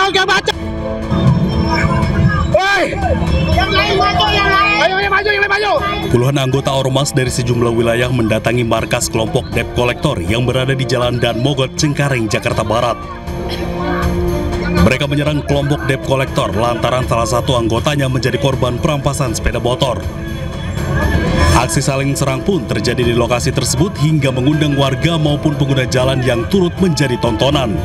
Oke, baca. Woi, Yang lain maju, yang lain. ayo maju, yang lain maju. Puluhan anggota ormas dari sejumlah wilayah mendatangi markas kelompok debt collector yang berada di Jalan Dan Mogot, Cengkareng, Jakarta Barat. Mereka menyerang kelompok debt collector lantaran salah satu anggotanya menjadi korban perampasan sepeda motor. Aksi saling serang pun terjadi di lokasi tersebut hingga mengundang warga maupun pengguna jalan yang turut menjadi tontonan.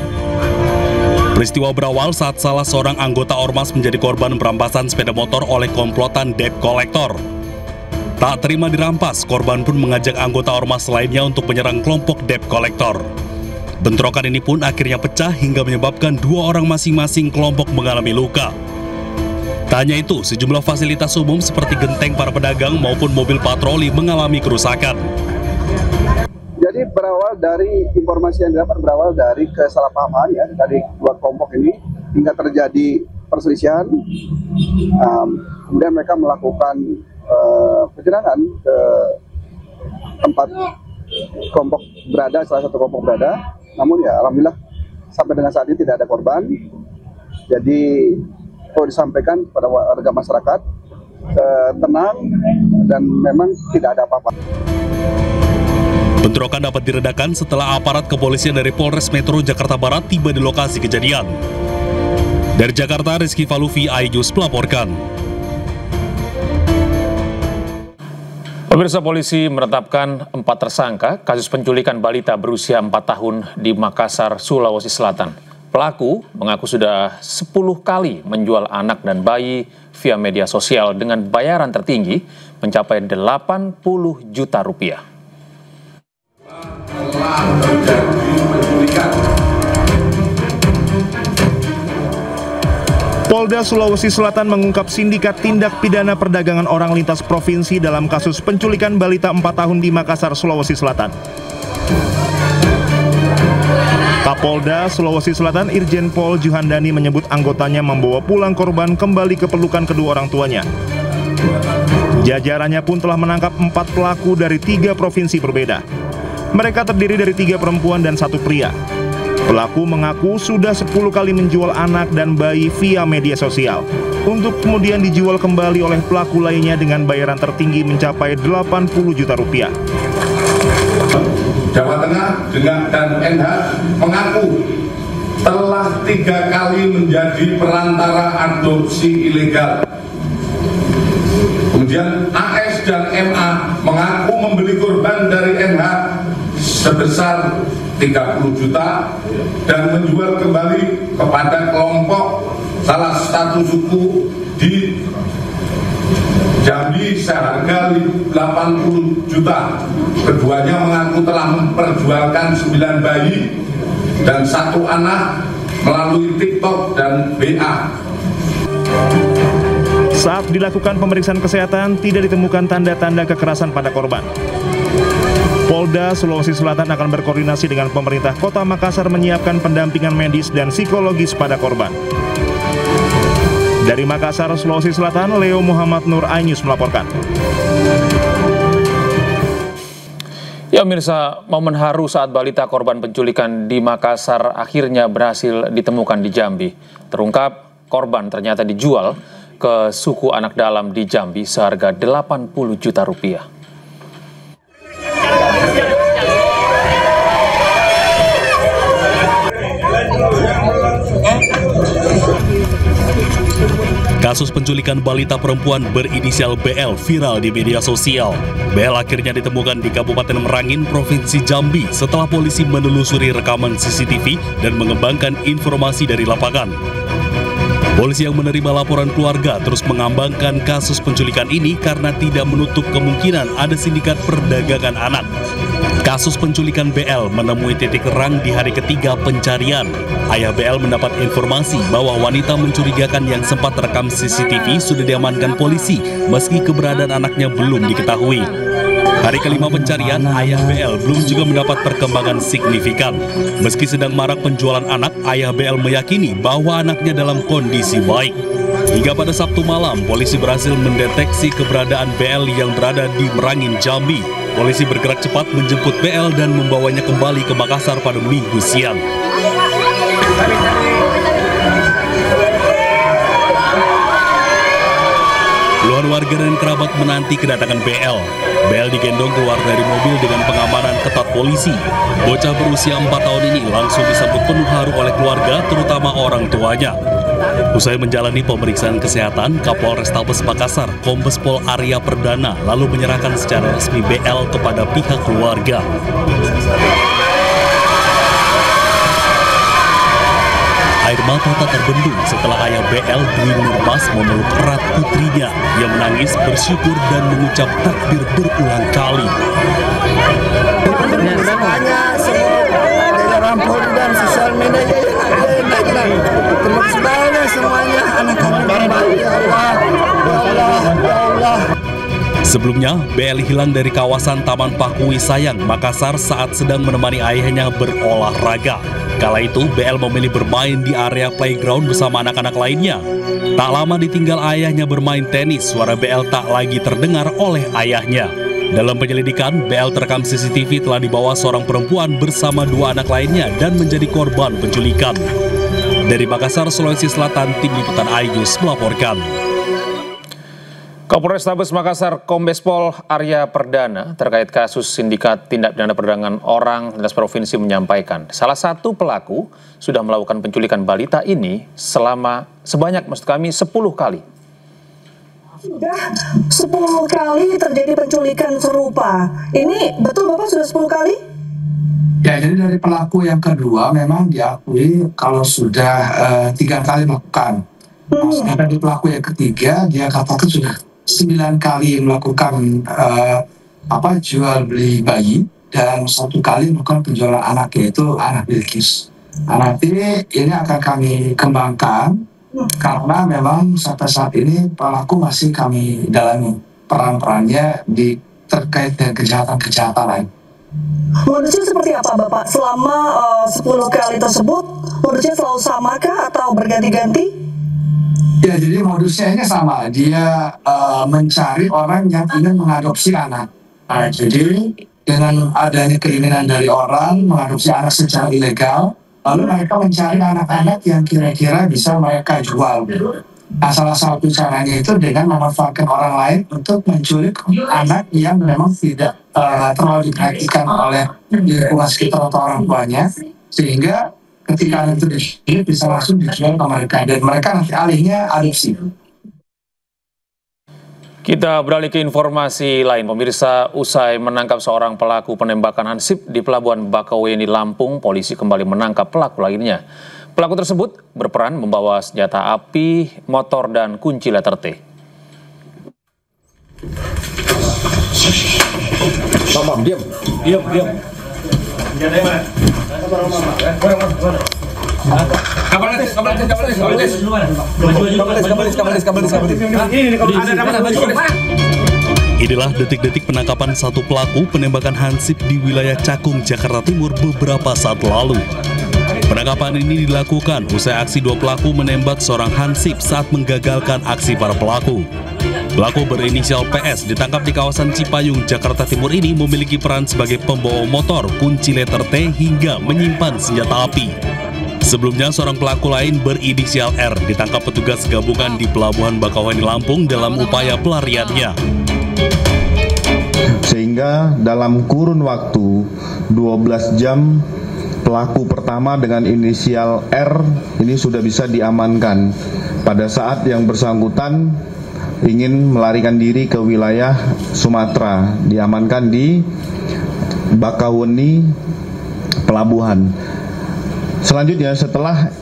Peristiwa berawal saat salah seorang anggota ormas menjadi korban perampasan sepeda motor oleh komplotan debt collector. Tak terima dirampas, korban pun mengajak anggota ormas lainnya untuk menyerang kelompok debt collector. Bentrokan ini pun akhirnya pecah hingga menyebabkan dua orang masing-masing kelompok mengalami luka. Tak hanya itu, sejumlah fasilitas umum seperti genteng para pedagang maupun mobil patroli mengalami kerusakan. Jadi berawal dari informasi yang didapat berawal dari kesalahpahaman ya dari dua kelompok ini hingga terjadi perselisihan. Kemudian mereka melakukan penyerangan ke tempat kelompok berada, salah satu kelompok berada. Namun ya alhamdulillah sampai dengan saat ini tidak ada korban. Jadi perlu disampaikan kepada warga masyarakat tenang dan memang tidak ada apa-apa. Bentrokan dapat diredakan setelah aparat kepolisian dari Polres Metro Jakarta Barat tiba di lokasi kejadian. Dari Jakarta, Rizky Faluvi, iNews melaporkan. Pemirsa, polisi menetapkan 4 tersangka kasus penculikan balita berusia 4 tahun di Makassar, Sulawesi Selatan. Pelaku mengaku sudah 10 kali menjual anak dan bayi via media sosial dengan bayaran tertinggi mencapai 80 juta rupiah. Telah terjadi penculikan. Polda Sulawesi Selatan mengungkap sindikat tindak pidana perdagangan orang lintas provinsi dalam kasus penculikan balita 4 tahun di Makassar, Sulawesi Selatan. Kapolda Sulawesi Selatan Irjen Pol Juhandani menyebut anggotanya membawa pulang korban kembali ke pelukan kedua orang tuanya. Jajarannya pun telah menangkap 4 pelaku dari 3 provinsi berbeda. Mereka terdiri dari 3 perempuan dan 1 pria. Pelaku mengaku sudah 10 kali menjual anak dan bayi via media sosial untuk kemudian dijual kembali oleh pelaku lainnya dengan bayaran tertinggi mencapai 80 juta rupiah. Jawa Tengah dan NH mengaku telah 3 kali menjadi perantara adopsi ilegal. Kemudian AS dan MA mengaku membeli korban dari NH sebesar 30 juta dan menjual kembali kepada kelompok salah satu suku di Jambi seharga 80 juta. Keduanya mengaku telah memperjualkan 9 bayi dan 1 anak melalui TikTok dan BA. Saat dilakukan pemeriksaan kesehatan, tidak ditemukan tanda-tanda kekerasan pada korban. Polda Sulawesi Selatan akan berkoordinasi dengan pemerintah Kota Makassar menyiapkan pendampingan medis dan psikologis pada korban. Dari Makassar, Sulawesi Selatan, Leo Muhammad Nur, iNews melaporkan. Ya pemirsa, momen haru saat balita korban penculikan di Makassar akhirnya berhasil ditemukan di Jambi. Terungkap, korban ternyata dijual ke suku anak dalam di Jambi seharga 80 juta rupiah. Kasus penculikan balita perempuan berinisial BL viral di media sosial. BL akhirnya ditemukan di Kabupaten Merangin, Provinsi Jambi setelah polisi menelusuri rekaman CCTV dan mengembangkan informasi dari lapangan. Polisi yang menerima laporan keluarga terus mengembangkan kasus penculikan ini karena tidak menutup kemungkinan ada sindikat perdagangan anak. Kasus penculikan BL menemui titik terang di hari ketiga pencarian. Ayah BL mendapat informasi bahwa wanita mencurigakan yang sempat terekam CCTV sudah diamankan polisi meski keberadaan anaknya belum diketahui. Hari kelima pencarian, ayah BL belum juga mendapat perkembangan signifikan. Meski sedang marak penjualan anak, ayah BL meyakini bahwa anaknya dalam kondisi baik. Hingga pada Sabtu malam, polisi berhasil mendeteksi keberadaan BL yang berada di Merangin, Jambi. Polisi bergerak cepat menjemput BL dan membawanya kembali ke Makassar pada Minggu siang. keluarga dan kerabat menanti kedatangan BL. BL digendong keluar dari mobil dengan pengamanan ketat polisi. Bocah berusia 4 tahun ini langsung disambut penuh haru oleh keluarga, terutama orang tuanya. Usai menjalani pemeriksaan kesehatan, Kapolrestabes Makassar, Kombes Pol Arya Perdana, lalu menyerahkan secara resmi BL kepada pihak keluarga. Air mata tak terbendung setelah ayah BL Dwi Nurmas memeluk erat putrinya yang menangis bersyukur dan mengucap takbir berulang kali. Semuanya jajaran Polri dan sosial media terima kasih banyak semuanya anak kami. Ya Allah, ya Allah, ya Allah. Sebelumnya, BL hilang dari kawasan Taman Pakui Sayang, Makassar saat sedang menemani ayahnya berolahraga. Kala itu, BL memilih bermain di area playground bersama anak-anak lainnya. Tak lama ditinggal ayahnya bermain tenis, suara BL tak lagi terdengar oleh ayahnya. Dalam penyelidikan, BL terekam CCTV telah dibawa seorang perempuan bersama 2 anak lainnya dan menjadi korban penculikan. Dari Makassar, Sulawesi Selatan, Tim Liputan iNews melaporkan. Kapolrestabes Makassar Kombes Pol Arya Perdana terkait kasus sindikat tindak pidana perdagangan orang lintas provinsi menyampaikan salah satu pelaku sudah melakukan penculikan balita ini sebanyak 10 kali. Sudah 10 kali terjadi penculikan serupa. Ini betul Bapak sudah 10 kali? Ya, jadi dari pelaku yang kedua memang diakui kalau sudah 3 kali melakukan. Sedangkan di pelaku yang ketiga dia katakan sudah 9 kali melakukan jual beli bayi dan 1 kali melakukan penjualan anak, yaitu anak Bilkis. Nanti ini akan kami kembangkan karena memang sampai saat ini pelaku masih kami dalami peran-perannya terkait dengan kejahatan-kejahatan lain. Modusnya seperti apa Bapak? Selama 10 kali tersebut modusnya selalu samakah atau berganti-ganti? Ya, jadi modusnya ini sama. Dia mencari orang yang ingin mengadopsi anak. Nah, jadi dengan adanya keinginan dari orang mengadopsi anak secara ilegal, lalu mereka mencari anak-anak yang kira-kira bisa mereka jual. Nah, salah satu caranya itu dengan memanfaatkan orang lain untuk menculik anak yang memang tidak terlalu diperhatikan oleh lingkungan sekitar atau orang tuanya, sehingga ketika anak itu diculik bisa langsung dijual ke mereka dan mereka nanti alihnya adopsi. Kita beralih ke informasi lain. Pemirsa, usai menangkap seorang pelaku penembakan hansip di Pelabuhan Bakauheni, Lampung, polisi kembali menangkap pelaku lainnya. Pelaku tersebut berperan membawa senjata api, motor, dan kunci letter T. Mamam, diam. Diam. Senjatanya mana? Inilah detik-detik penangkapan satu pelaku penembakan hansip di wilayah Cakung, Jakarta Timur beberapa saat lalu. Penangkapan ini dilakukan usai aksi 2 pelaku menembak seorang hansip saat menggagalkan aksi para pelaku. Pelaku berinisial PS ditangkap di kawasan Cipayung, Jakarta Timur ini memiliki peran sebagai pembawa motor, kunci letter T, hingga menyimpan senjata api. Sebelumnya, seorang pelaku lain berinisial R ditangkap petugas gabungan di Pelabuhan Bakauheni, Lampung dalam upaya pelariannya. Sehingga dalam kurun waktu 12 jam, pelaku pertama dengan inisial R ini sudah bisa diamankan pada saat yang bersangkutan ingin melarikan diri ke wilayah Sumatera, diamankan di Bakauheni Pelabuhan. Selanjutnya, setelah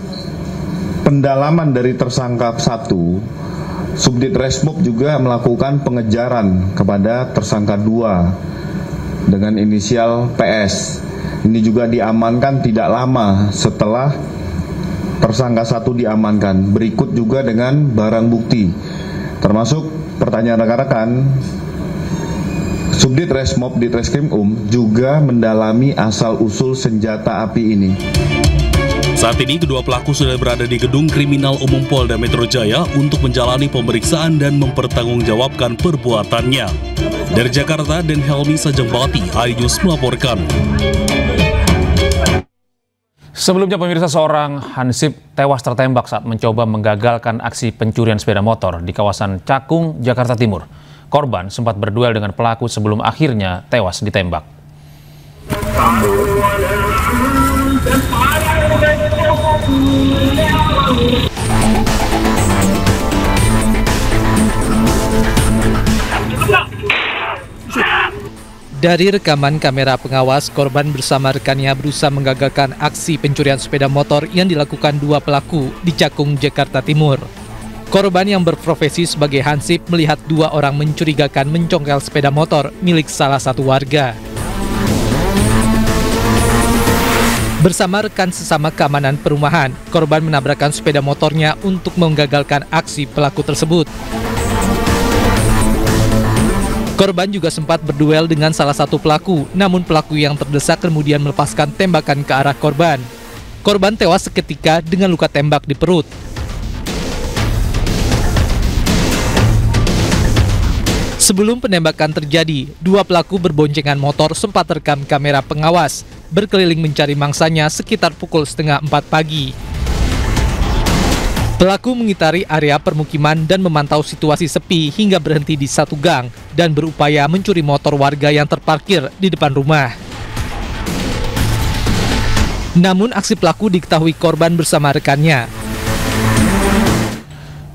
pendalaman dari tersangka 1, Subdit Resmob juga melakukan pengejaran kepada tersangka 2 dengan inisial PS. Ini juga diamankan tidak lama setelah tersangka 1 diamankan. Berikut juga dengan barang bukti, termasuk pertanyaan rekan-rekan, Subdit Resmob di Treskrim juga mendalami asal-usul senjata api ini. Saat ini kedua pelaku sudah berada di Gedung Kriminal Umum Polda Metro Jaya untuk menjalani pemeriksaan dan mempertanggungjawabkan perbuatannya. Dari Jakarta, Den Helmi Sajangbati, iNews melaporkan. Sebelumnya pemirsa, seorang hansip tewas tertembak saat mencoba menggagalkan aksi pencurian sepeda motor di kawasan Cakung, Jakarta Timur. Korban sempat berduel dengan pelaku sebelum akhirnya tewas ditembak. Dari rekaman kamera pengawas, korban bersama rekannya berusaha menggagalkan aksi pencurian sepeda motor yang dilakukan dua pelaku di Cakung, Jakarta Timur. Korban yang berprofesi sebagai hansip melihat dua orang mencurigakan mencongkel sepeda motor milik salah satu warga. Bersama rekan sesama keamanan perumahan, korban menabrakkan sepeda motornya untuk menggagalkan aksi pelaku tersebut. Korban juga sempat berduel dengan salah satu pelaku, namun pelaku yang terdesak kemudian melepaskan tembakan ke arah korban. Korban tewas seketika dengan luka tembak di perut. Sebelum penembakan terjadi, dua pelaku berboncengan motor sempat rekam kamera pengawas, berkeliling mencari mangsanya sekitar pukul 3:30 pagi. Pelaku mengitari area permukiman dan memantau situasi sepi hingga berhenti di satu gang dan berupaya mencuri motor warga yang terparkir di depan rumah. Namun aksi pelaku diketahui korban bersama rekannya.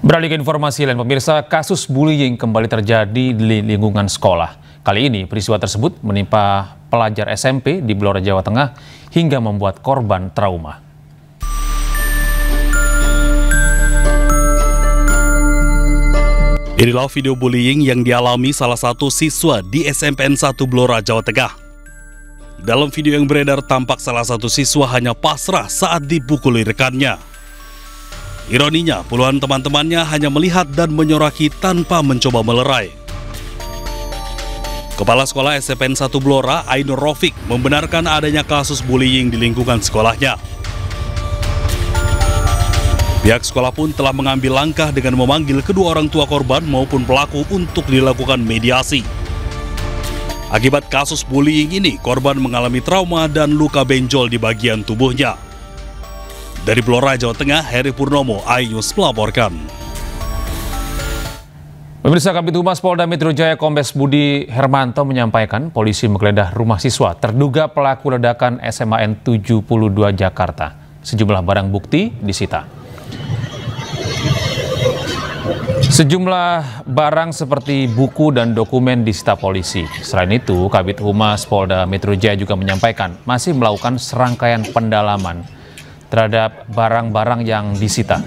Beralih ke informasi lain, pemirsa, kasus bullying kembali terjadi di lingkungan sekolah. Kali ini peristiwa tersebut menimpa pelajar SMP di Blora, Jawa Tengah hingga membuat korban trauma. Inilah video bullying yang dialami salah satu siswa di SMPN 1 Blora, Jawa Tengah. Dalam video yang beredar tampak salah satu siswa hanya pasrah saat dipukuli rekannya. Ironinya, puluhan teman-temannya hanya melihat dan menyoraki tanpa mencoba melerai. Kepala Sekolah SMPN 1 Blora, Ainur Rofik, membenarkan adanya kasus bullying di lingkungan sekolahnya. Pihak sekolah pun telah mengambil langkah dengan memanggil kedua orang tua korban maupun pelaku untuk dilakukan mediasi. Akibat kasus bullying ini, korban mengalami trauma dan luka benjol di bagian tubuhnya. Dari Blora, Jawa Tengah, Heri Purnomo, iNews melaporkan. Pemirsa, Kabid Humas Polda Metro Jaya Kombes Budi Hermanto menyampaikan polisi menggeledah rumah siswa terduga pelaku ledakan SMAN 72 Jakarta. Sejumlah barang bukti disita. Sejumlah barang seperti buku dan dokumen disita polisi. Selain itu, Kabid Humas Polda Metro Jaya juga menyampaikan masih melakukan serangkaian pendalaman terhadap barang-barang yang disita.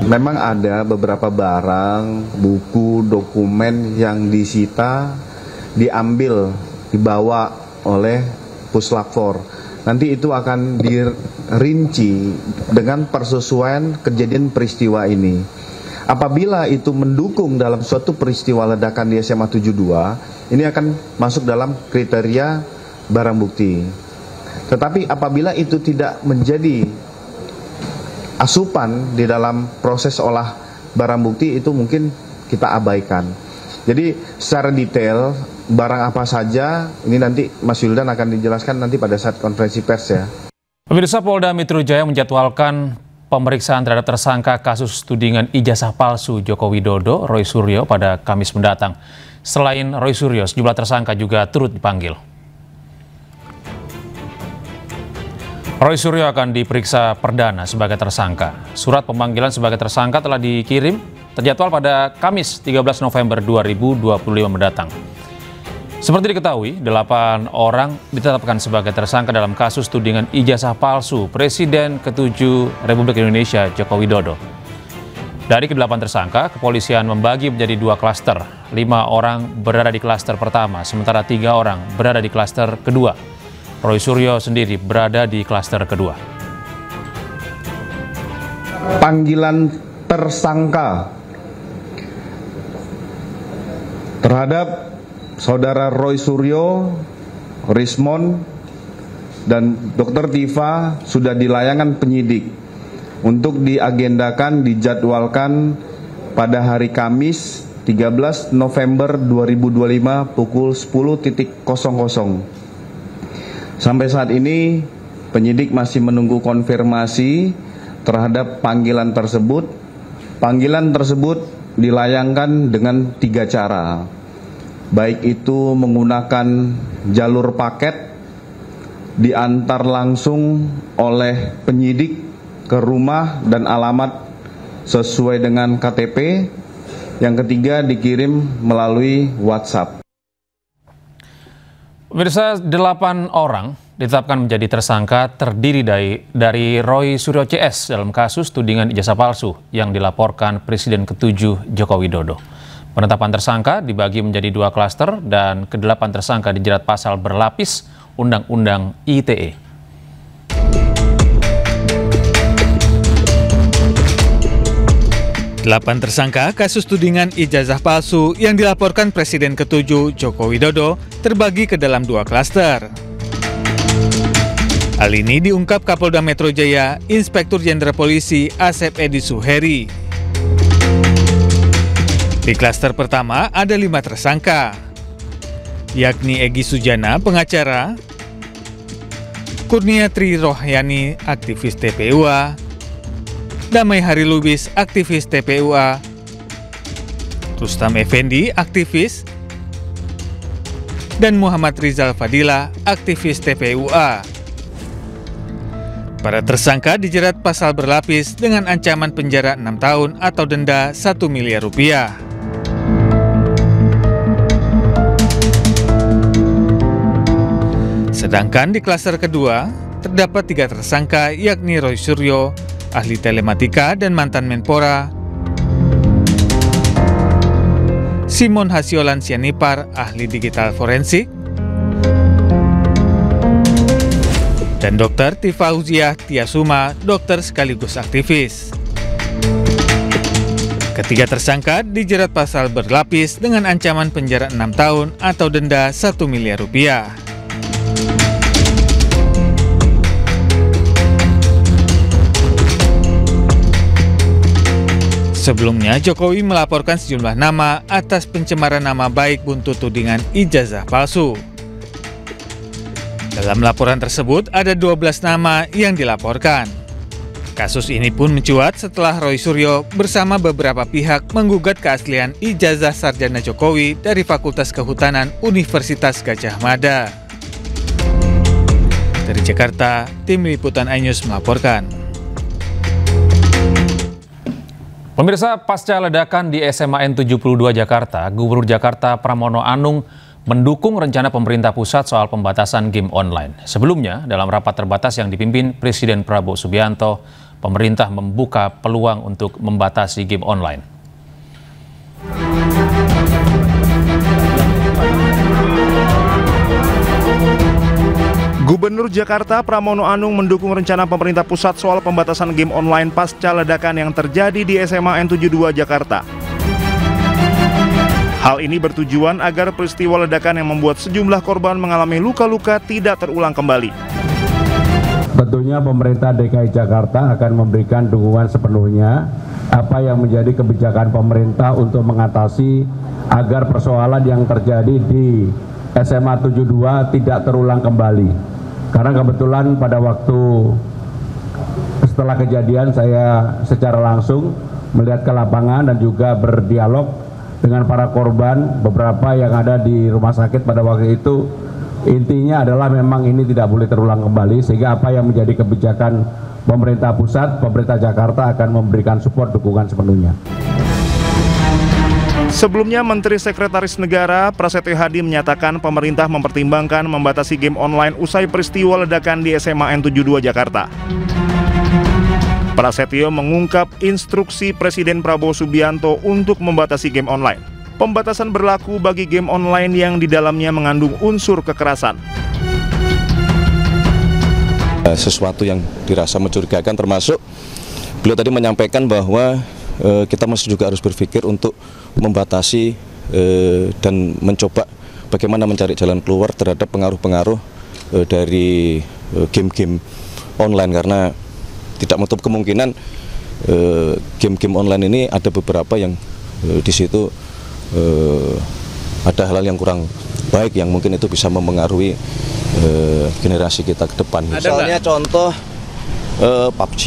Memang ada beberapa barang, buku, dokumen yang disita, diambil, dibawa oleh Puslap 4. Nanti itu akan dirinci dengan persesuaian kejadian peristiwa ini. Apabila itu mendukung dalam suatu peristiwa ledakan di SMA 72, ini akan masuk dalam kriteria barang bukti. Tetapi apabila itu tidak menjadi asupan di dalam proses olah barang bukti, itu mungkin kita abaikan. Jadi secara detail barang apa saja ini nanti Mas Yuldan akan dijelaskan nanti pada saat konferensi pers ya. Pemirsa, Polda Metro Jaya menjadwalkan pemeriksaan terhadap tersangka kasus tudingan ijazah palsu Joko Widodo, Roy Suryo pada Kamis mendatang. Selain Roy Suryo, sejumlah tersangka juga turut dipanggil. Roy Suryo akan diperiksa perdana sebagai tersangka. Surat pemanggilan sebagai tersangka telah dikirim, terjadwal pada Kamis 13 November 2025 mendatang. Seperti diketahui, 8 orang ditetapkan sebagai tersangka dalam kasus tudingan ijazah palsu Presiden ke-7 Republik Indonesia Joko Widodo. Dari ke-8 tersangka, kepolisian membagi menjadi 2 klaster. 5 orang berada di klaster pertama, sementara 3 orang berada di klaster kedua. Roy Suryo sendiri berada di klaster kedua. Panggilan tersangka terhadap Saudara Roy Suryo, Rismon, dan Dr. Tifa sudah dilayangkan penyidik untuk diagendakan, dijadwalkan pada hari Kamis 13 November 2025 pukul 10.00. Sampai saat ini penyidik masih menunggu konfirmasi terhadap panggilan tersebut. Panggilan tersebut dilayangkan dengan 3 cara, baik itu menggunakan jalur paket, diantar langsung oleh penyidik ke rumah dan alamat sesuai dengan KTP, yang ketiga dikirim melalui WhatsApp. Pemirsa, 8 orang ditetapkan menjadi tersangka terdiri dari Roy Suryo CS dalam kasus tudingan ijazah palsu yang dilaporkan Presiden ke-7 Joko Widodo. Penetapan tersangka dibagi menjadi 2 klaster dan ke-8 tersangka dijerat pasal berlapis Undang-Undang ITE. Delapan tersangka kasus tudingan ijazah palsu yang dilaporkan Presiden ke-7 Joko Widodo terbagi ke dalam 2 klaster. Hal ini diungkap Kapolda Metro Jaya, Inspektur Jenderal Polisi Asep Edi Suheri. Di klaster pertama ada 5 tersangka, yakni Egy Sujana, pengacara, Kurnia Tri Rohyani, aktivis TPUA, Damai Hari Lubis, aktivis TPUA, Rustam Effendi, aktivis, dan Muhammad Rizal Fadila, aktivis TPUA. Para tersangka dijerat pasal berlapis dengan ancaman penjara 6 tahun atau denda 1 miliar rupiah. Sedangkan di klaster kedua, terdapat 3 tersangka yakni Roy Suryo, ahli telematika dan mantan Menpora, Simon Hasiolan Sianipar, ahli digital forensik, dan Dr. Tifauziah Tiasuma, dokter sekaligus aktivis. Ketiga tersangka dijerat pasal berlapis dengan ancaman penjara 6 tahun atau denda 1 miliar rupiah. Sebelumnya, Jokowi melaporkan sejumlah nama atas pencemaran nama baik buntut tudingan ijazah palsu. Dalam laporan tersebut, ada 12 nama yang dilaporkan. Kasus ini pun mencuat setelah Roy Suryo bersama beberapa pihak menggugat keaslian ijazah sarjana Jokowi dari Fakultas Kehutanan Universitas Gadjah Mada. Dari Jakarta, Tim Liputan iNews melaporkan. Pemirsa, pasca ledakan di SMA N 72 Jakarta, Gubernur Jakarta Pramono Anung mendukung rencana pemerintah pusat soal pembatasan game online. Sebelumnya, dalam rapat terbatas yang dipimpin Presiden Prabowo Subianto, pemerintah membuka peluang untuk membatasi game online. Gubernur Jakarta Pramono Anung mendukung rencana pemerintah pusat soal pembatasan game online pasca ledakan yang terjadi di SMA N 72 Jakarta. Hal ini bertujuan agar peristiwa ledakan yang membuat sejumlah korban mengalami luka-luka tidak terulang kembali. Tentunya pemerintah DKI Jakarta akan memberikan dukungan sepenuhnya apa yang menjadi kebijakan pemerintah untuk mengatasi agar persoalan yang terjadi di SMA 72 tidak terulang kembali. Karena kebetulan pada waktu setelah kejadian saya secara langsung melihat ke lapangan dan juga berdialog dengan para korban, beberapa yang ada di rumah sakit pada waktu itu. Intinya adalah memang ini tidak boleh terulang kembali, sehingga apa yang menjadi kebijakan pemerintah pusat, pemerintah Jakarta akan memberikan support dukungan sepenuhnya. Sebelumnya, Menteri Sekretaris Negara Prasetyo Hadi menyatakan pemerintah mempertimbangkan membatasi game online usai peristiwa ledakan di SMA N 72 Jakarta. Prasetyo mengungkap instruksi Presiden Prabowo Subianto untuk membatasi game online. Pembatasan berlaku bagi game online yang di dalamnya mengandung unsur kekerasan. Sesuatu yang dirasa mencurigakan, termasuk beliau tadi menyampaikan bahwa kita masih juga harus berpikir untuk membatasi dan mencoba bagaimana mencari jalan keluar terhadap pengaruh-pengaruh dari game-game online, karena tidak menutup kemungkinan game-game online ini ada beberapa yang di situ ada hal-hal yang kurang baik yang mungkin itu bisa mempengaruhi generasi kita ke depan. Misalnya contoh PUBG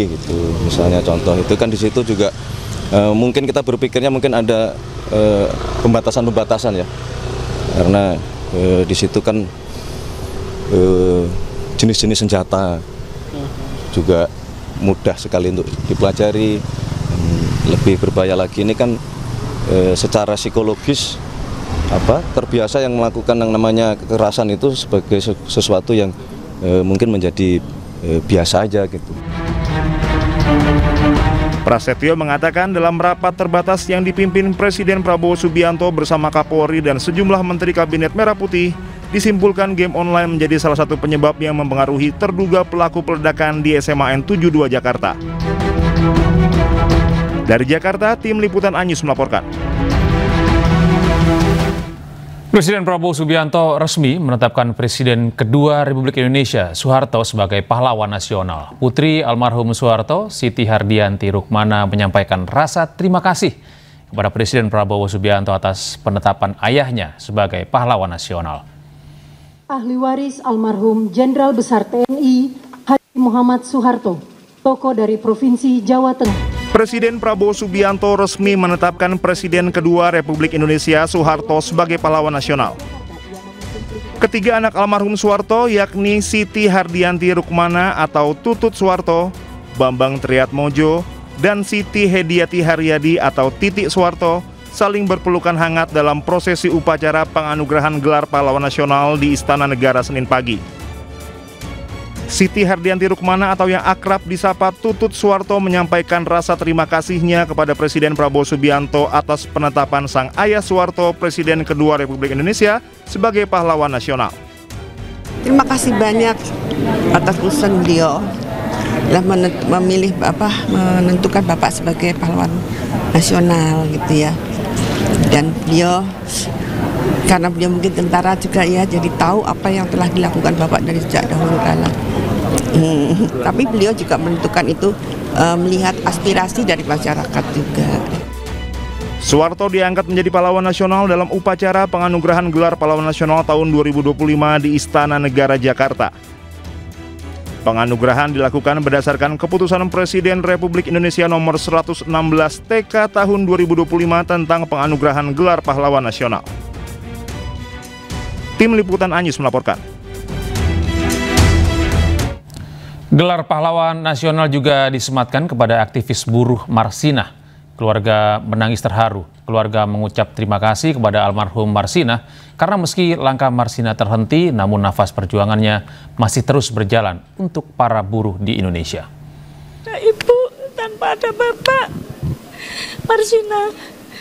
gitu, misalnya contoh itu kan di situ juga mungkin kita berpikirnya mungkin ada pembatasan-pembatasan ya, karena di situ kan jenis-jenis senjata juga mudah sekali untuk dipelajari. Lebih berbahaya lagi ini kan secara psikologis terbiasa yang melakukan yang namanya kekerasan itu sebagai sesuatu yang mungkin menjadi biasa aja gitu. Prasetyo mengatakan dalam rapat terbatas yang dipimpin Presiden Prabowo Subianto bersama Kapolri dan sejumlah Menteri Kabinet Merah Putih, disimpulkan game online menjadi salah satu penyebab yang mempengaruhi terduga pelaku peledakan di SMA N72 Jakarta. Dari Jakarta, tim Liputan Anyus melaporkan. Presiden Prabowo Subianto resmi menetapkan Presiden kedua Republik Indonesia, Soeharto, sebagai pahlawan nasional. Putri almarhum Soeharto, Siti Hardianti Rukmana, menyampaikan rasa terima kasih kepada Presiden Prabowo Subianto atas penetapan ayahnya sebagai pahlawan nasional. Ahli waris almarhum Jenderal Besar TNI Haji Muhammad Soeharto, tokoh dari Provinsi Jawa Tengah. Presiden Prabowo Subianto resmi menetapkan Presiden kedua Republik Indonesia Soeharto sebagai pahlawan nasional. Ketiga anak almarhum Soeharto yakni Siti Hardianti Rukmana atau Tutut Soeharto, Bambang Triatmojo, dan Siti Hediati Haryadi atau Titik Soeharto saling berpelukan hangat dalam prosesi upacara penganugerahan gelar pahlawan nasional di Istana Negara Senin pagi. Siti Hardianti Rukmana atau yang akrab disapa Tutut Soeharto menyampaikan rasa terima kasihnya kepada Presiden Prabowo Subianto atas penetapan sang ayah Soeharto Presiden kedua Republik Indonesia sebagai pahlawan nasional. Terima kasih banyak atas keputusan beliau telah memilih menentukan Bapak sebagai pahlawan nasional gitu ya. Dan beliau karena beliau mungkin tentara juga ya, jadi tahu apa yang telah dilakukan Bapak dari sejak dahulu kala. Tapi beliau juga menentukan itu melihat aspirasi dari masyarakat juga. Soeharto diangkat menjadi pahlawan nasional dalam upacara penganugerahan gelar pahlawan nasional tahun 2025 di Istana Negara Jakarta. Penganugerahan dilakukan berdasarkan keputusan Presiden Republik Indonesia nomor 116 TK tahun 2025 tentang penganugerahan gelar pahlawan nasional. Tim Liputan Anyus melaporkan. Gelar pahlawan nasional juga disematkan kepada aktivis buruh Marsinah. Keluarga menangis terharu. Keluarga mengucap terima kasih kepada almarhum Marsinah karena meski langkah Marsinah terhenti, namun nafas perjuangannya masih terus berjalan untuk para buruh di Indonesia. Ibu, tanpa ada Bapak Marsinah,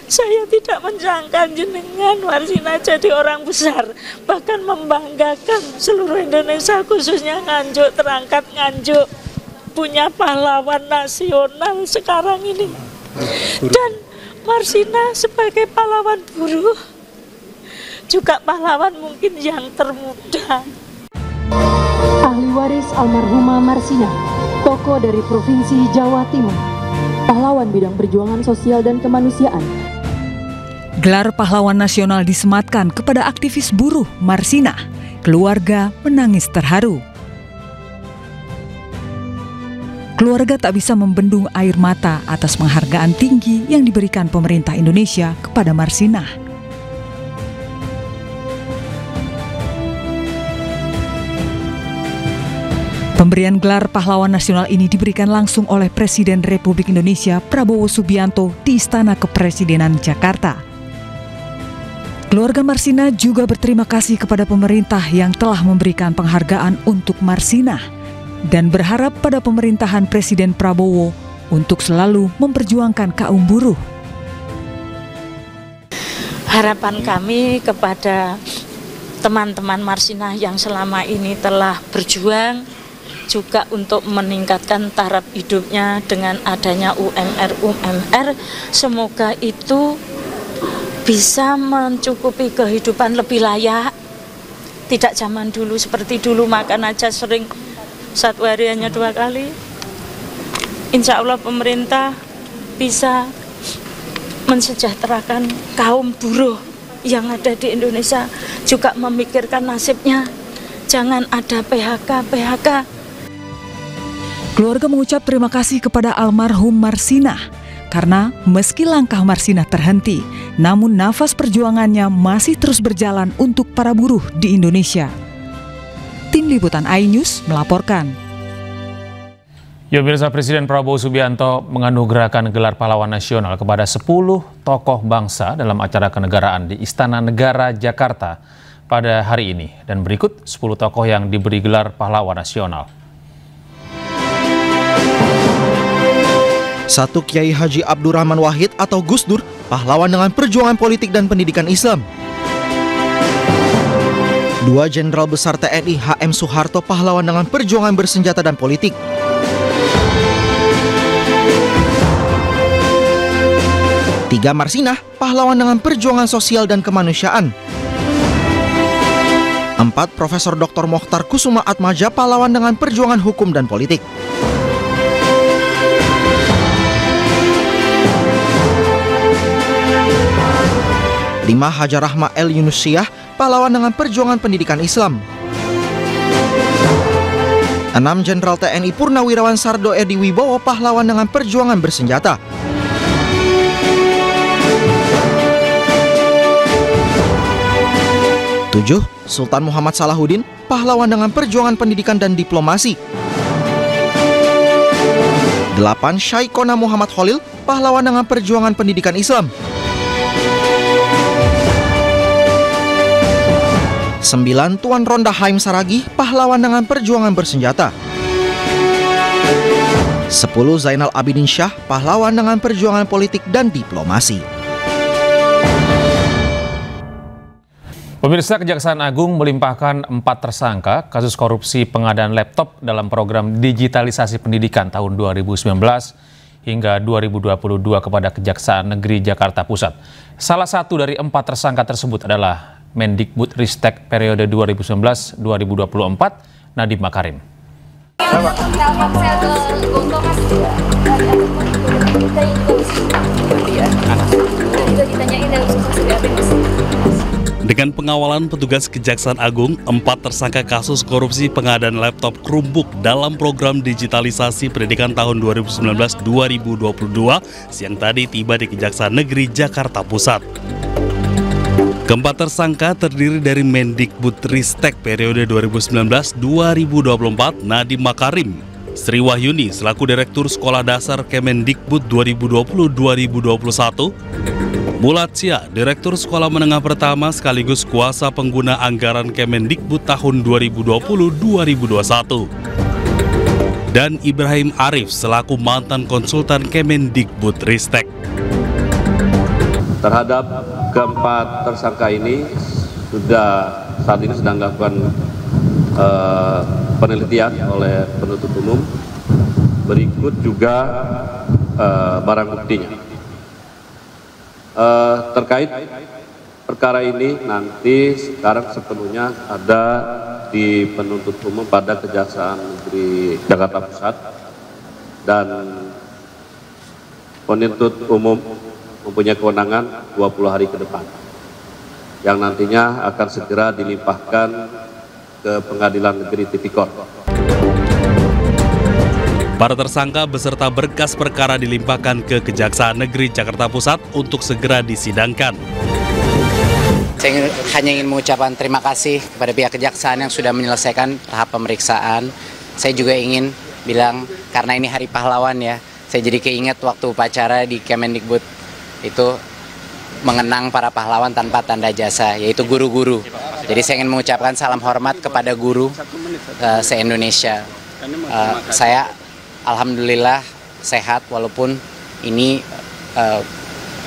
saya tidak menjangka jenengan Marsinah jadi orang besar, bahkan membanggakan seluruh Indonesia, khususnya Nganjuk, terangkat Nganjuk punya pahlawan nasional sekarang ini. Dan Marsinah sebagai pahlawan buruh juga pahlawan mungkin yang termuda. Ahli waris almarhumah Marsinah, tokoh dari Provinsi Jawa Timur, pahlawan bidang perjuangan sosial dan kemanusiaan. Gelar pahlawan nasional disematkan kepada aktivis buruh Marsinah. Keluarga menangis terharu. Keluarga tak bisa membendung air mata atas penghargaan tinggi yang diberikan pemerintah Indonesia kepada Marsinah. Pemberian gelar pahlawan nasional ini diberikan langsung oleh Presiden Republik Indonesia Prabowo Subianto di Istana Kepresidenan Jakarta. Keluarga Marsinah juga berterima kasih kepada pemerintah yang telah memberikan penghargaan untuk Marsinah dan berharap pada pemerintahan Presiden Prabowo untuk selalu memperjuangkan kaum buruh. Harapan kami kepada teman-teman Marsinah yang selama ini telah berjuang juga untuk meningkatkan taraf hidupnya dengan adanya UMR, semoga itu bisa mencukupi kehidupan lebih layak. Tidak zaman dulu seperti dulu makan aja sering satu hari hanya 2 kali. Insya Allah pemerintah bisa mensejahterakan kaum buruh yang ada di Indonesia, juga memikirkan nasibnya. jangan ada PHK. Keluarga mengucap terima kasih kepada almarhum Marsinah karena meski langkah Marsinah terhenti, namun nafas perjuangannya masih terus berjalan untuk para buruh di Indonesia. Tim Liputan iNews melaporkan. Ya, pemirsa, Presiden Prabowo Subianto menganugerahkan gelar pahlawan nasional kepada 10 tokoh bangsa dalam acara kenegaraan di Istana Negara Jakarta pada hari ini. Dan berikut 10 tokoh yang diberi gelar pahlawan nasional. 1. Kiai Haji Abdurrahman Wahid atau Gus Dur, pahlawan dengan perjuangan politik dan pendidikan Islam. 2. Jenderal Besar TNI HM Soeharto, pahlawan dengan perjuangan bersenjata dan politik. 3. Marsinah, pahlawan dengan perjuangan sosial dan kemanusiaan. 4. Profesor Dr. Mokhtar Kusuma Atmaja, pahlawan dengan perjuangan hukum dan politik. 5. Hajar Rahma El Yunusiah, pahlawan dengan perjuangan pendidikan Islam. 6. Jenderal TNI Purnawirawan Sardo Edi Wibowo, pahlawan dengan perjuangan bersenjata. 7. Sultan Muhammad Salahuddin, pahlawan dengan perjuangan pendidikan dan diplomasi. 8. Syaikona Muhammad Khalil, pahlawan dengan perjuangan pendidikan Islam. 9. Tuan Ronda Haim Saragih, pahlawan dengan perjuangan bersenjata. 10. Zainal Abidin Syah, pahlawan dengan perjuangan politik dan diplomasi. Pemirsa, Kejaksaan Agung melimpahkan 4 tersangka kasus korupsi pengadaan laptop dalam program digitalisasi pendidikan tahun 2019 hingga 2022 kepada Kejaksaan Negeri Jakarta Pusat. Salah satu dari 4 tersangka tersebut adalah Mendikbudristek periode 2019-2024, Nadiem Makarim. Dengan pengawalan petugas Kejaksaan Agung, 4 tersangka kasus korupsi pengadaan laptop Chromebook dalam program digitalisasi pendidikan tahun 2019-2022 siang tadi tiba di Kejaksaan Negeri Jakarta Pusat. Keempat tersangka terdiri dari Mendikbudristek periode 2019-2024 Nadiem Makarim, Sri Wahyuni selaku Direktur Sekolah Dasar Kemendikbud 2020-2021, Mulatsia, Direktur Sekolah Menengah Pertama sekaligus kuasa pengguna anggaran Kemendikbud tahun 2020-2021, dan Ibrahim Arif selaku mantan konsultan Kemendikbudristek. Terhadap keempat tersangka ini saat ini sedang dilakukan penelitian oleh penuntut umum. Berikut juga barang buktinya. Terkait perkara ini nanti sekarang sepenuhnya ada di penuntut umum pada Kejaksaan Negeri Jakarta Pusat, dan penuntut umum mempunyai kewenangan 20 hari ke depan yang nantinya akan segera dilimpahkan ke Pengadilan Negeri Tipikor. Para tersangka beserta berkas perkara dilimpahkan ke Kejaksaan Negeri Jakarta Pusat untuk segera disidangkan. Saya hanya ingin mengucapkan terima kasih kepada pihak kejaksaan yang sudah menyelesaikan tahap pemeriksaan. Saya juga ingin bilang, karena ini Hari Pahlawan ya, saya jadi keinget waktu upacara di Kemendikbud itu mengenang para pahlawan tanpa tanda jasa, yaitu guru-guru. Jadi saya ingin mengucapkan salam hormat kepada guru se-Indonesia. Saya alhamdulillah sehat, walaupun ini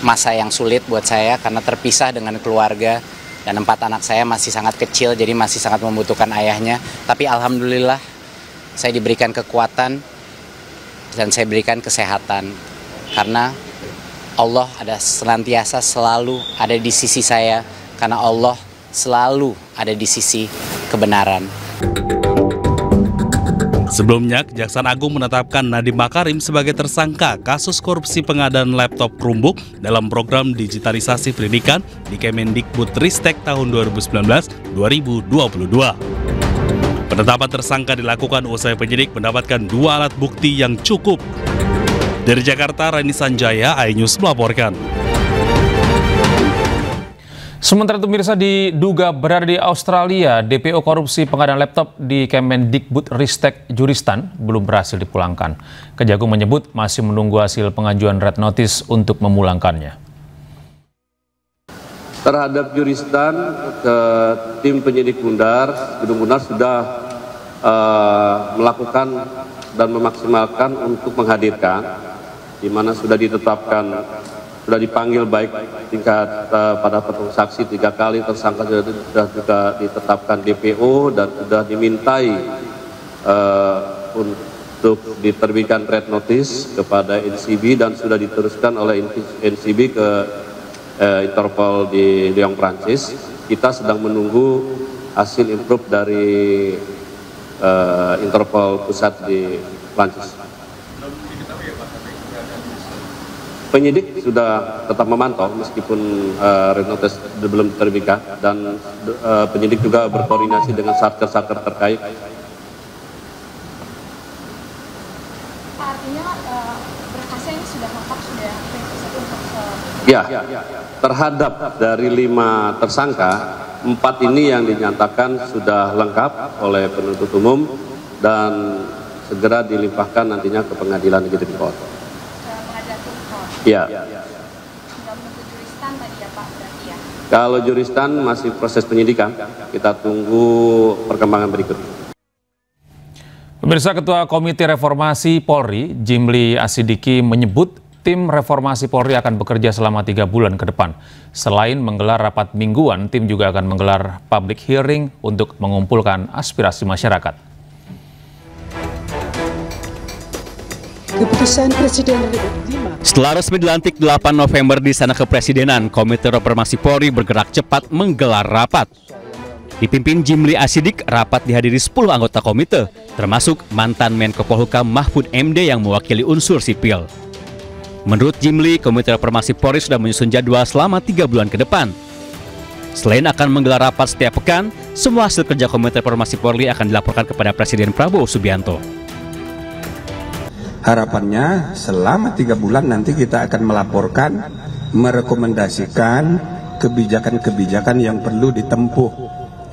masa yang sulit buat saya karena terpisah dengan keluarga, dan 4 anak saya masih sangat kecil, jadi masih sangat membutuhkan ayahnya. Tapi alhamdulillah saya diberikan kekuatan dan saya berikan kesehatan, karena Allah ada senantiasa selalu ada di sisi saya, karena Allah selalu ada di sisi kebenaran. Sebelumnya, Kejaksaan Agung menetapkan Nadiem Makarim sebagai tersangka kasus korupsi pengadaan laptop Chromebook dalam program digitalisasi pendidikan di Kemendikbudristek tahun 2019-2022. Penetapan tersangka dilakukan usai penyidik mendapatkan 2 alat bukti yang cukup. Dari Jakarta, Rani Sanjaya, iNews melaporkan. Sementara itu pemirsa, diduga berada di Australia, DPO korupsi pengadaan laptop di Kemendikbudristek Juristan belum berhasil dipulangkan. Kejagung menyebut masih menunggu hasil pengajuan red notice untuk memulangkannya. Terhadap Juristan, ke tim penyidik Gedung Bundar sudah melakukan dan memaksimalkan untuk menghadirkan, di mana sudah ditetapkan, sudah dipanggil baik tingkat pada petung saksi 3 kali, tersangka sudah juga ditetapkan DPO dan sudah dimintai untuk diterbitkan red notice kepada NCB dan sudah diteruskan oleh NCB ke Interpol di Lyon, Prancis. Kita sedang menunggu hasil improve dari Interpol pusat di Prancis. Penyidik sudah tetap memantau meskipun red notice belum diterbitkan, dan penyidik juga berkoordinasi dengan satker-satker terkait. Artinya berkasnya ini sudah lengkap, sudah Ya, terhadap dari 5 tersangka, 4 ini yang dinyatakan sudah lengkap oleh penuntut umum dan segera dilimpahkan nantinya ke Pengadilan Negeri Tipikor. Ya. Kalau Juristan masih proses penyidikan, kita tunggu perkembangan berikutnya. Pemirsa, Ketua Komite Reformasi Polri, Jimli Asidiki, menyebut tim reformasi Polri akan bekerja selama 3 bulan ke depan. Selain menggelar rapat mingguan, tim juga akan menggelar public hearing untuk mengumpulkan aspirasi masyarakat. Keputusan Presiden Setelah resmi dilantik 8 November di Istana Kepresidenan, Komite Reformasi Polri bergerak cepat menggelar rapat. Dipimpin Jimli Asidik, rapat dihadiri 10 anggota komite, termasuk mantan Menko Polhukam Mahfud MD yang mewakili unsur sipil. Menurut Jimli, Komite Reformasi Polri sudah menyusun jadwal selama 3 bulan ke depan. Selain akan menggelar rapat setiap pekan, semua hasil kerja Komite Reformasi Polri akan dilaporkan kepada Presiden Prabowo Subianto. Harapannya selama 3 bulan nanti kita akan melaporkan, merekomendasikan kebijakan-kebijakan yang perlu ditempuh,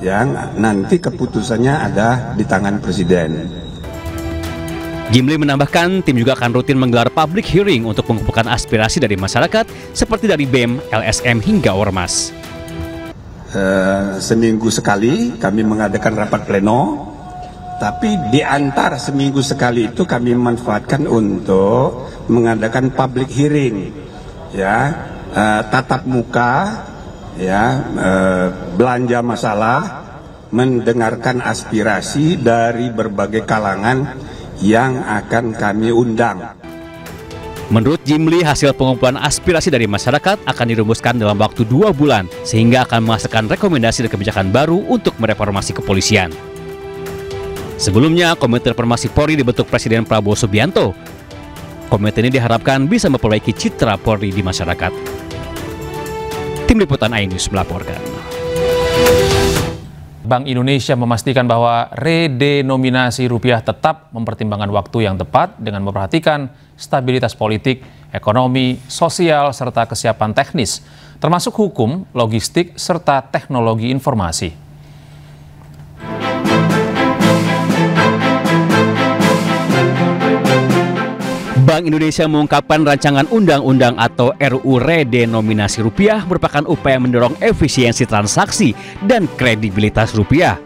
yang nanti keputusannya ada di tangan Presiden. Jimli menambahkan tim juga akan rutin menggelar public hearing untuk mengumpulkan aspirasi dari masyarakat seperti dari BEM, LSM hingga Ormas. Seminggu sekali kami mengadakan rapat pleno. Tapi di antara seminggu sekali itu kami manfaatkan untuk mengadakan public hearing, ya, tatap muka, ya, belanja masalah, mendengarkan aspirasi dari berbagai kalangan yang akan kami undang. Menurut Jimli, hasil pengumpulan aspirasi dari masyarakat akan dirumuskan dalam waktu 2 bulan, sehingga akan menghasilkan rekomendasi dan kebijakan baru untuk mereformasi kepolisian. Sebelumnya, Komite Reformasi Polri dibentuk Presiden Prabowo Subianto. Komite ini diharapkan bisa memperbaiki citra Polri di masyarakat. Tim Liputan iNews melaporkan. Bank Indonesia memastikan bahwa redenominasi rupiah tetap mempertimbangkan waktu yang tepat dengan memperhatikan stabilitas politik, ekonomi, sosial, serta kesiapan teknis, termasuk hukum, logistik, serta teknologi informasi. Bank Indonesia mengungkapkan rancangan undang-undang atau RUU redenominasi rupiah merupakan upaya mendorong efisiensi transaksi dan kredibilitas rupiah.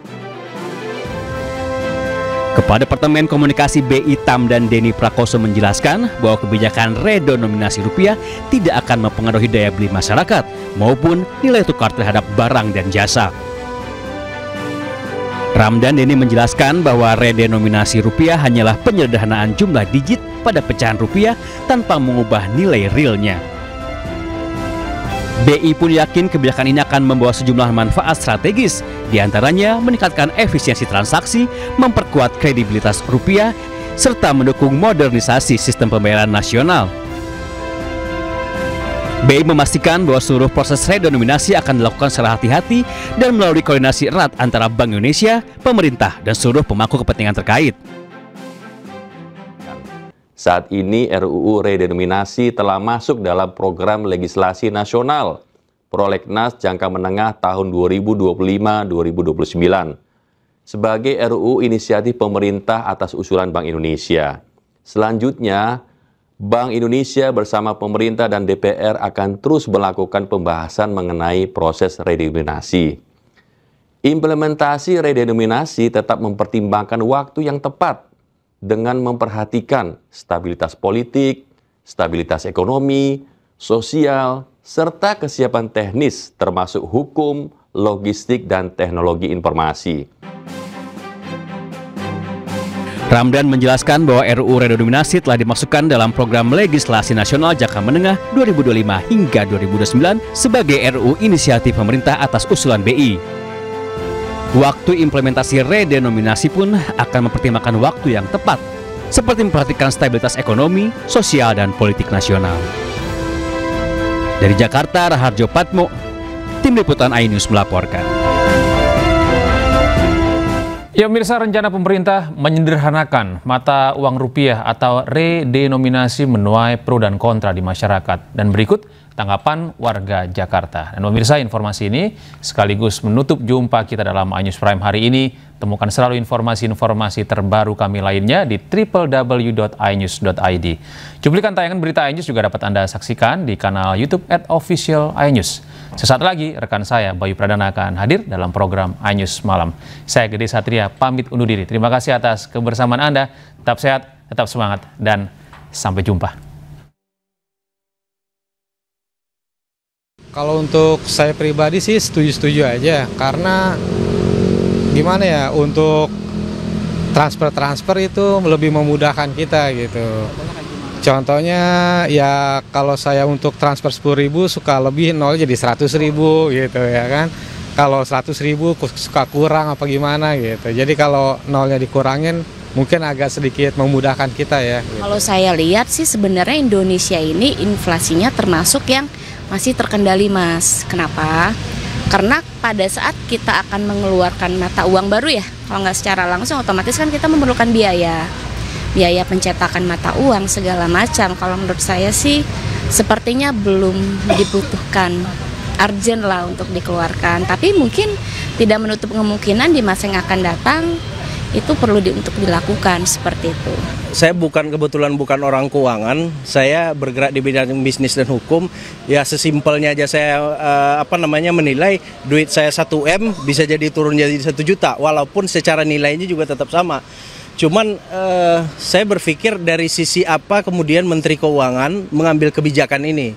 Kepala Departemen Komunikasi BI Tamdan Denny Prakoso menjelaskan bahwa kebijakan redenominasi rupiah tidak akan mempengaruhi daya beli masyarakat maupun nilai tukar terhadap barang dan jasa. Ramdan Denny menjelaskan bahwa redenominasi rupiah hanyalah penyederhanaan jumlah digit pada pecahan rupiah tanpa mengubah nilai realnya. BI pun yakin kebijakan ini akan membawa sejumlah manfaat strategis, diantaranya meningkatkan efisiensi transaksi, memperkuat kredibilitas rupiah, serta mendukung modernisasi sistem pembayaran nasional. BI memastikan bahwa seluruh proses redenominasi akan dilakukan secara hati-hati dan melalui koordinasi erat antara Bank Indonesia, pemerintah, dan seluruh pemangku kepentingan terkait. Saat ini RUU redenominasi telah masuk dalam program legislasi nasional Prolegnas jangka menengah tahun 2025-2029 sebagai RUU inisiatif pemerintah atas usulan Bank Indonesia. Selanjutnya, Bank Indonesia bersama pemerintah dan DPR akan terus melakukan pembahasan mengenai proses redenominasi. Implementasi redenominasi tetap mempertimbangkan waktu yang tepat dengan memperhatikan stabilitas politik, stabilitas ekonomi, sosial, serta kesiapan teknis termasuk hukum, logistik, dan teknologi informasi. Ramdan menjelaskan bahwa RUU redenominasi telah dimasukkan dalam program legislasi nasional jangka menengah 2025 hingga 2029 sebagai RUU inisiatif pemerintah atas usulan BI. Waktu implementasi redenominasi pun akan mempertimbangkan waktu yang tepat, seperti memperhatikan stabilitas ekonomi, sosial, dan politik nasional. Dari Jakarta, Raharjo Patmo, Tim Liputan iNews melaporkan. Ya, pemirsa, rencana pemerintah menyederhanakan mata uang rupiah atau redenominasi menuai pro dan kontra di masyarakat. Dan berikut tanggapan warga Jakarta. Dan pemirsa, informasi ini sekaligus menutup jumpa kita dalam iNews Prime hari ini. Temukan selalu informasi-informasi terbaru kami lainnya di www.inews.id. Cuplikan tayangan berita iNews juga dapat Anda saksikan di kanal YouTube @official_inews. Sesaat lagi rekan saya Bayu Pradana akan hadir dalam program iNews Malam. Saya Gede Satria pamit undur diri. Terima kasih atas kebersamaan Anda. Tetap sehat, tetap semangat, dan sampai jumpa. Kalau untuk saya pribadi sih setuju-setuju aja, karena gimana ya, untuk transfer itu lebih memudahkan kita gitu. Contohnya ya kalau saya untuk transfer 10.000 suka lebih, nol jadi 100.000 gitu ya kan. Kalau 100.000 suka kurang apa gimana gitu. Jadi kalau nolnya dikurangin mungkin agak sedikit memudahkan kita ya. Gitu. Kalau saya lihat sih sebenarnya Indonesia ini inflasinya termasuk yang masih terkendali, Mas. Kenapa? Karena pada saat kita akan mengeluarkan mata uang baru ya, kalau nggak secara langsung otomatis kan kita memerlukan biaya pencetakan mata uang segala macam. Kalau menurut saya sih sepertinya belum dibutuhkan urgent lah untuk dikeluarkan, tapi mungkin tidak menutup kemungkinan di masa yang akan datang itu perlu untuk dilakukan seperti itu. Saya kebetulan bukan orang keuangan, saya bergerak di bidang bisnis dan hukum. Ya sesimpelnya aja saya menilai duit saya 1M bisa jadi turun jadi 1 juta, walaupun secara nilainya juga tetap sama. Cuman saya berpikir dari sisi apa kemudian Menteri Keuangan mengambil kebijakan ini.